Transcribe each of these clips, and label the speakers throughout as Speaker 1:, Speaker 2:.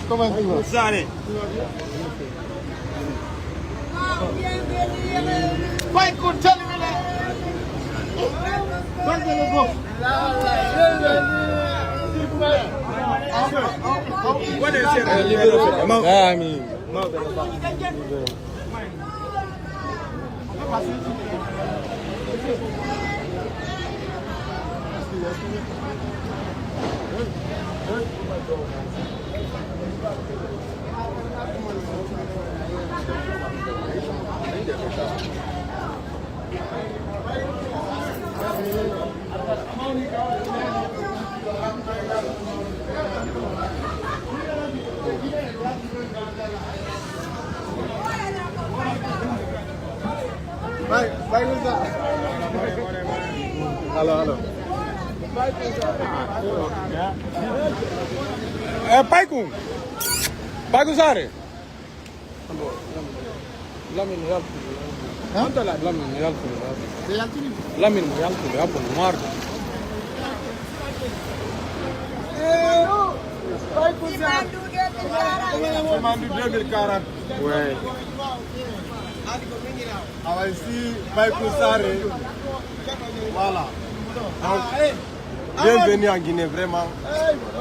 Speaker 1: Comment tu vas?
Speaker 2: Sane.
Speaker 1: Pas écoute, tell me that.
Speaker 2: What is it?
Speaker 1: Bye, Lusa. Hello.
Speaker 2: Paiku Sare.
Speaker 3: Lamin yaltuli. Anta la lamin yaltuli.
Speaker 1: Yaltuli.
Speaker 3: Lamin yaltuli apun mardo.
Speaker 1: Commande 2040.
Speaker 2: Ouais.
Speaker 1: Alors ici, Paiku Sare. Voilà. Bienvenue en Guinée, vraiment.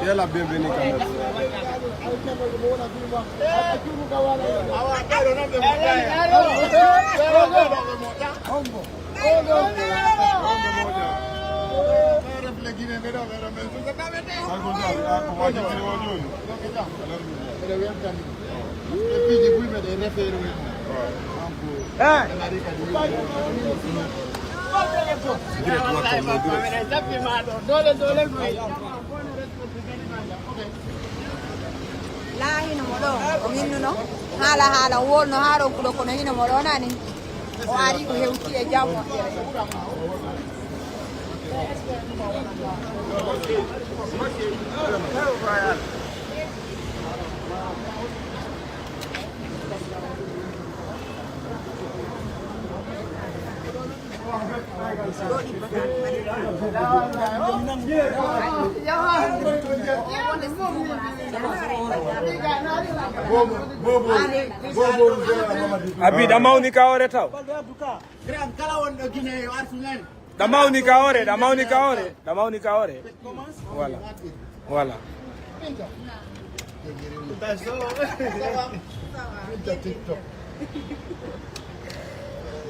Speaker 1: Et la bienvenue quand même.
Speaker 4: La hino modo o minnu no hala wolno haaro kulo kono hino modo nani o ari ko hewti e jammo
Speaker 2: Abi damau ni kaore tau. Damau ni kaore. Voilà.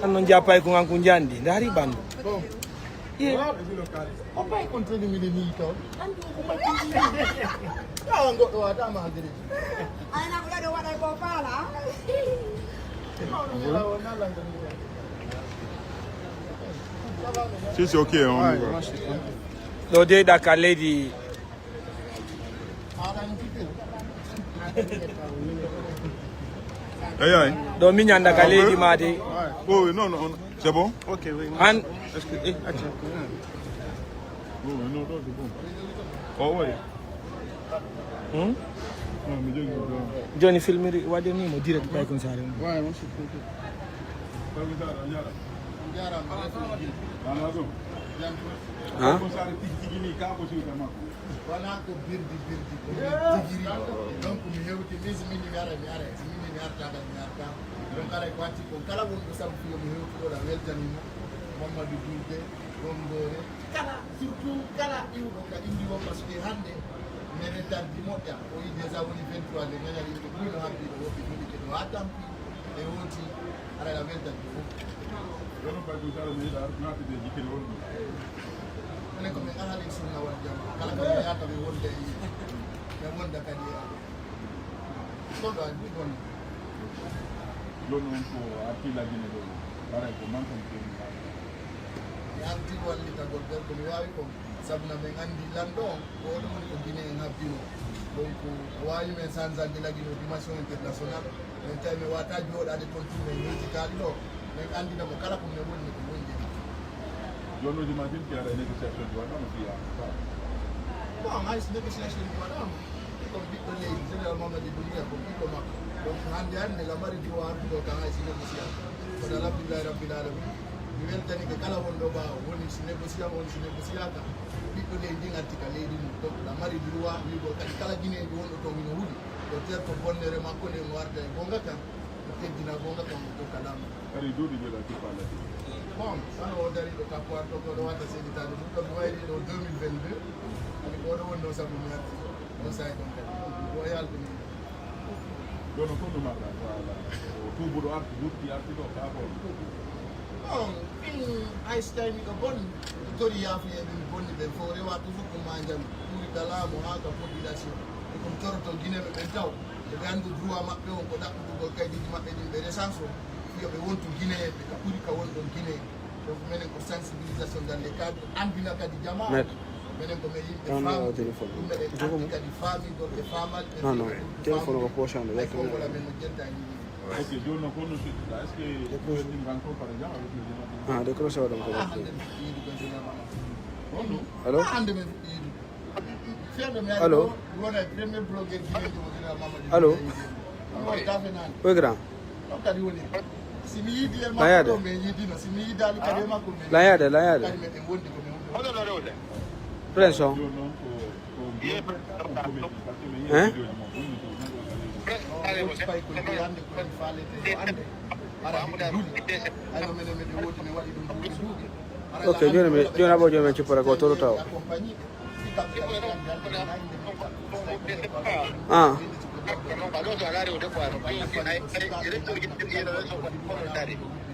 Speaker 2: Ano njapa ko nganku njandi ndari bandu.
Speaker 1: Opa continue with the meat on. I go to Adam Agri.
Speaker 4: ana kula do wada ko fala
Speaker 5: C'est ok, on y va.
Speaker 2: Do de da ka lady.
Speaker 5: Aïe.
Speaker 2: Do mi nyanda ka lady mate.
Speaker 5: Oh oui, non, c'est bon?
Speaker 1: Ok, oui.
Speaker 2: An
Speaker 5: Est-ce que... Oh, non, c'est bon. Oh oui. Non, mais Dieu nous
Speaker 2: Johnny filmiri wade ni mo direct Paiku Sare.
Speaker 1: Ouais, moi je suis content.
Speaker 2: Ha?
Speaker 1: Voilà ko birdi ko tigiri donc mi hewti mini mi ara tada mi arta donc ara ko atti ko kala won ko sabu yo mi hewti do da weltanimo Mamadou Dulde Gondore kala surtout kala iwdo ka indi wo parce que hande mene tardi moƴƴa o yi déjà woni 23 de gagnali ko ɓuyno habdi ɗo woɓɓe ɗuɗi ke ɗo ha tampi e woti ara la weltani fof enen ko min arani sunna won jam kala ko mi yata mi wonde mi wonda kadi solɗo an ɗi gon
Speaker 5: L'homme a pris la Guinée de pareil, comment on peut
Speaker 1: mi arti wallitagol nder ko mi wawi ko sabuna min andi lanɗo on ko oɗo woni ko guine en habbino donc o wawi men changeande lagino dimension international min tawi mi wata jooɗade toon tun min hewti kaali ɗo min andinamo kala ko min woni ko woni jeeɗi
Speaker 5: L'homme j'imagine qu'il y a des négociations de douane aussi.
Speaker 1: bon hayso négociation ɗi waɗama comme ɓiɗɗo leydi général mamadou doumbia ko ɓiɗɗo makko donc hande hande lamari ɗi o arduɗo kan hayso négociation kono alhamdulillahi rabbil alamin mi weltani ke kala wonɗo ɓaawo woni si négociant woni si négociata ɓiɗɗo leydi ngarti ka leydi mum donc la mari droit wigo kadi kala guineji wonɗo to mino huuɗi o terto bonnere makko nde mo warda e gonga kan o teddina gonga kan o dokkaɗama
Speaker 5: ari duuɗi joɗa tippalati
Speaker 1: bon sano o dari ɗo tappoar to koɗo wadda seeditade ɗum ɗo mi wayri ɗo 2022 ani koɗo wonno saabu mi arti on sayi ɗon kadi o yaltini
Speaker 5: jono fof ɗum arɗa voilà o tuubuɗo arti duuɓti arti ɗo kaabo
Speaker 1: bon ɗin hayso tawi miɗo bonni mi tori yaafuyeɓe mi bonni ɓe fo rewa toujours ko ma jam ɓuri kalamo ha ka population e komi toroto guineɓe ɓen taw ɓe andu droit maɓɓe on ko ɗaɓɓutugol kaydiji maɓɓe ɗin ɓe recence o fiyoɓe wontu guinéeɓe ka ɓuri ka wonɗon guinée donc minen ko sensibilisation dans les cadre andina kadi jama minen komin yimɓe faami ɗum meɗen andi kadi faamidol ɓe famal
Speaker 3: téléphone ko pochande
Speaker 1: kongola men no jentani
Speaker 5: ok joni noon kono suɗɗiɗa est ce que ɗum rencontre par exemple avec le général
Speaker 3: ah décroché waɗam ko
Speaker 1: hande mi fuɗɗi yiidu ko général honɗum
Speaker 3: allo
Speaker 1: hande min fuɗɗi yiidu feewde mi ari
Speaker 3: Allo.
Speaker 1: ɗo wona premier blogueur guinéjo mo général mamadou
Speaker 3: Allo.
Speaker 1: won tafe nani
Speaker 3: oui grand
Speaker 1: ɗon kadi woni simi yiidi e
Speaker 3: Layade.
Speaker 1: makko ɗo min yiidino simi yiidali kadi e makko min
Speaker 3: layade
Speaker 1: kadi meɗen gondi ko min hunde
Speaker 3: pression
Speaker 5: joni noon ko comédie par ce que mi
Speaker 3: Hein?
Speaker 5: yiiɗi mo woni to
Speaker 1: woti pay ko ndi hande ko en faalete yo ande ara duuɗi ayno minen meɗen woti min waɗi ɗum duuɗi duuɗi
Speaker 3: ok joni aɓo joni men cippora ko toro taw
Speaker 1: accompagné ɗi kamɓe kadi kamɓe hande nayde
Speaker 3: ah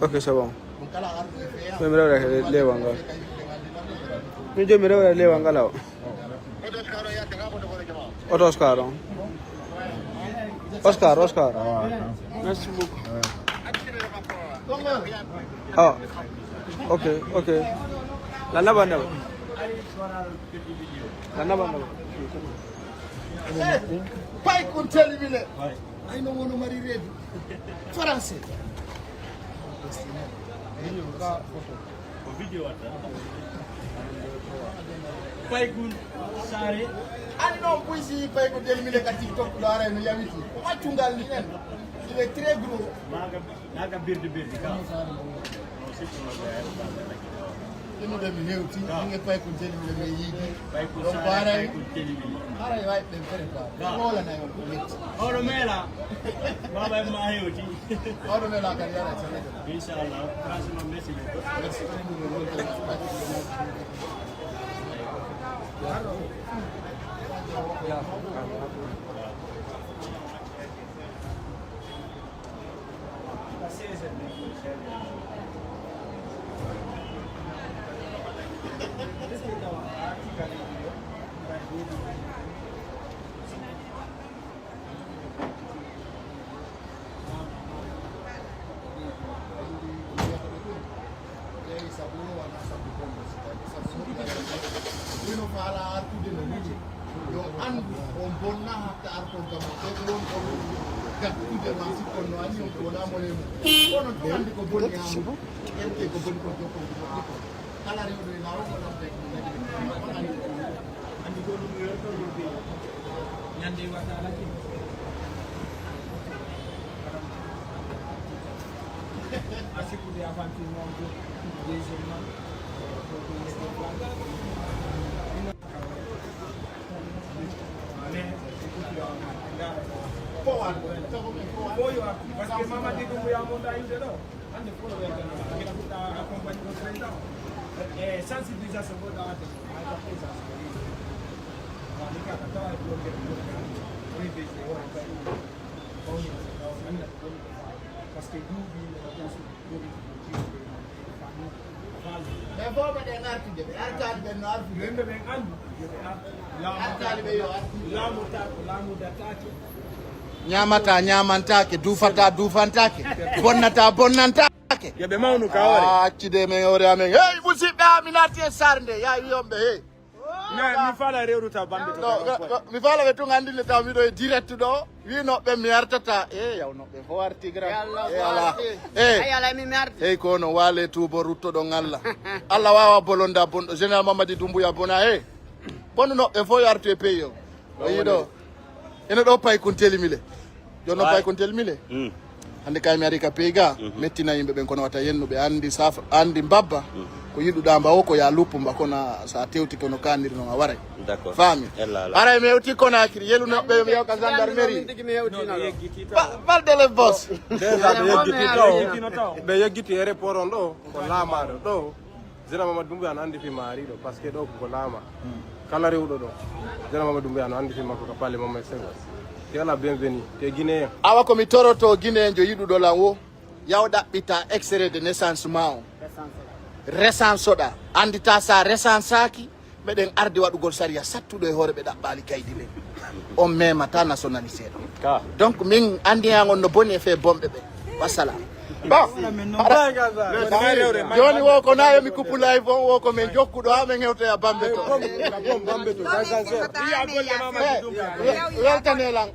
Speaker 3: ok c'est bon
Speaker 1: ɗum kala arɗo e feeya
Speaker 3: min mi rewrete lewal ngal min joni mi rewrete lewal ngal aw auto oscar on oscar merci beaucoup ah ok la naba
Speaker 1: pay kon telimine ayno wono mari reedu français
Speaker 2: Paykun Sare
Speaker 1: ani noon poysi pay ko telimine ka tiktok ɗo ara no yawiti o maccungal ni en il est très gros
Speaker 2: naga birdi ka
Speaker 1: innude mi hewti ɗinge pay ko telimine mi yiidi donc aray aray wawi ɓen fere quoi wolanayi on ko yetti
Speaker 2: oɗo meela baba ma hewti
Speaker 1: oɗo mela kadi yara sanede
Speaker 2: inchallah franchement merci
Speaker 1: wino faala artude no huuɗi yo andu on bonna hatta arkon kam o ɓen won ko gattude ma sikkon no anni on ko wona mone mum kono to andi ko bonni ha ƴente ko bonni ko jokko ko goɗɗi ko kala rewɗo e lawol ko ɗon tagi
Speaker 2: andi ko ɗum werto yobbe ñande wata laki asikude avanti mo deuxièmement parce que mama di ko ya monta inde do ande ko do ga na ngira futa accompagne ko président et sensibilisation ko da ate ay ka pesa ba ni ka ta ay bloqué oui be se wa ka on ni anda parce que du bi
Speaker 1: mais fooɓe ɗen artude ɓe artade ɓen no artude
Speaker 2: yimɓe ɓen andu
Speaker 1: artade ɓe yo artude
Speaker 2: laamu datake
Speaker 1: ñamata ñamantake dufata dufantake bonnata bonnantake
Speaker 2: yoɓe mawnu kawore
Speaker 1: accide men hore amen hey musidɓe amin arti e sar nde ya wiyomɓe hey
Speaker 2: mi fala rewruta bamɓe to
Speaker 1: mi faala ɓe tun andinde taw miɗo e direct ɗo winoɓe mi artata e yawnoɓe fo arti gra e ala eyyi kono waale tubo ruttoɗon Allah Allah wawa bolonda bonɗo général Mamadi Doumbouya bona e bonnunoɓe fo yo artu e pays o o yiiɗo ene ɗo pay kon telimile jonno pay kon telimile hande kay mi ari ka peyga mettina yimɓe ɓen kono wata yennuɓe andi mbabba ko yiɗuɗa mba o ko ya luppumba kono sa tewti kono kaniri noon a waray faami aray mi hewti Conakry yelunoɓe yewka gendarmerie balde le boss
Speaker 6: ɓe yeggiti aéroport on ɗo ko laamaɗo ɗo Général Mamadou Doumbouya no andi fima ari ɗo par ce que ɗo koko laama kala rewɗo ɗo Général Mamadou Doumbouya no andi fima koko palle Mohamed Senghor te ala bienvenu te Guinéen
Speaker 1: awa komi toroto Guinéen jo yiɗuɗo lan wo yaw ɗaɓɓita extrait de naissance ma o recence oɗa andita sa recence aki meɗen arde waɗugol saria sattuɗo e hoore ɓe ɗaɓɓali kaydi len on memata nationalité ɗo donc min andiyagon no boni e fe bomɓe ɓe wassalam bon joni wo ko na yomi kuppulay bon wo ko min jokkuɗo ha min hewtoya bambe to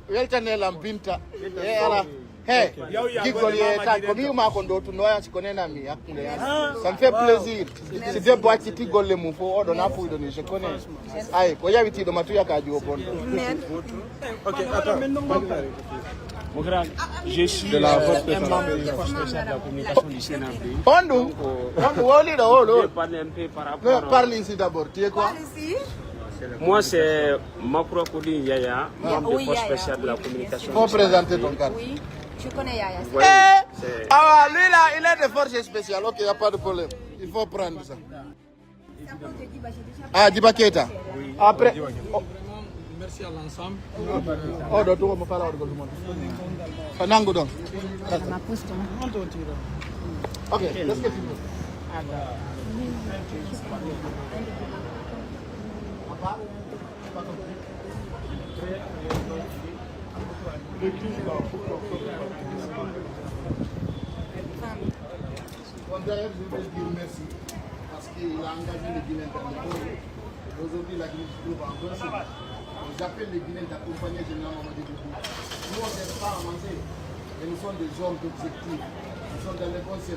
Speaker 1: weltanelam Binta e ala he giggol yeytan ko miwma kon ɗo tunnoya siko nenami hakkude ça me fait plaisir si debbo acciti golle mum fo oɗo na fuyɗo ni je connais ay ko yawitiɗo ma tuyakaji o bonɗo
Speaker 2: Mon grand, je suis un membre de la force spéciale de la communication du CNAP. Je parle un peu par rapport.
Speaker 1: Parle ici d'abord. Tu es quoi?
Speaker 2: Moi, c'est Makrokoli Yaya, membre de la force spéciale de la communication.
Speaker 1: Faut présenter ton cas.
Speaker 4: Oui, je connais Yaya.
Speaker 1: Ah, lui là, il est de force spéciale. Ok, il n'y a pas de problème. Il faut prendre ça. Ah, Diba Keita. Après.
Speaker 7: Merci à l'ensemble.
Speaker 1: Oh, donc, on va parler de tout le monde. Nango donc. Ok, let's get it. D'ailleurs, je vais dire merci parce qu'il a engagé les Guinéens dans le projet. Aujourd'hui, la Guinée se trouve en bonne santé. J'appelle les Guinéens d'accompagner Général Mamadou Doumbouya. Nous, on n'est pas avancés, mais nous sommes des hommes d'objectifs. Nous sommes dans les conseils.